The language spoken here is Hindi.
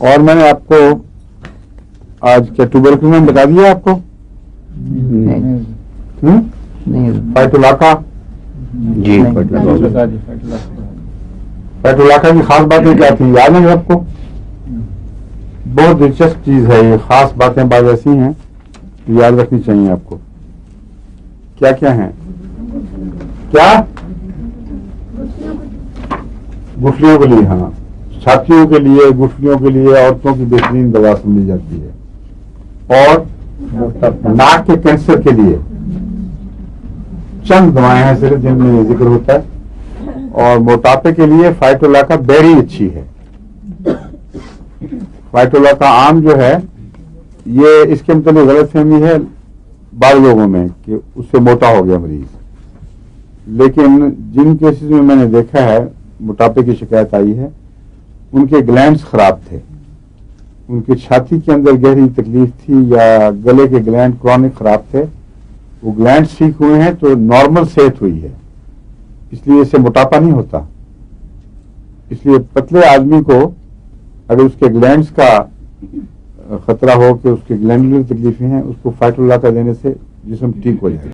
और मैंने आपको आज क्या ट्यूबरकुलोसिस बता दिया आपको? नहीं। फाइटोलाका जी फाइटोलाका की खास बातें क्या थी याद है आपको? बहुत दिलचस्प चीज है ये। खास बातें बाद ऐसी हैं कि याद रखनी चाहिए आपको। क्या क्या है? क्या गुठलियों के लिए? हाँ, छातियों के लिए, गुठलियों के लिए औरतों की बेहतरीन दवा समझी जाती है। और नाक के कैंसर के लिए चंद दवाएं हैं सिर्फ जिनमें ये जिक्र होता है। और मोटापे के लिए फाइटोलाका बेरी अच्छी है। फाइटोलाका आम जो है ये, इसके मतलब गलतफहमी है बाद लोगों में कि उससे मोटा हो गया मरीज, लेकिन जिन केसेस में मैंने देखा है मोटापे की शिकायत आई है उनके ग्लैंड्स खराब थे, उनकी छाती के अंदर गहरी तकलीफ थी या गले के ग्लैंड क्रॉनिक खराब थे। वो ग्लैंड्स ठीक हुए हैं तो नॉर्मल सेहत हुई है, इसलिए इससे मोटापा नहीं होता। इसलिए पतले आदमी को अगर उसके ग्लैंड्स का खतरा हो कि उसके ग्लैंडुलर तकलीफें हैं, उसको फाइटोलाका देने से जिस्म ठीक हो जाए।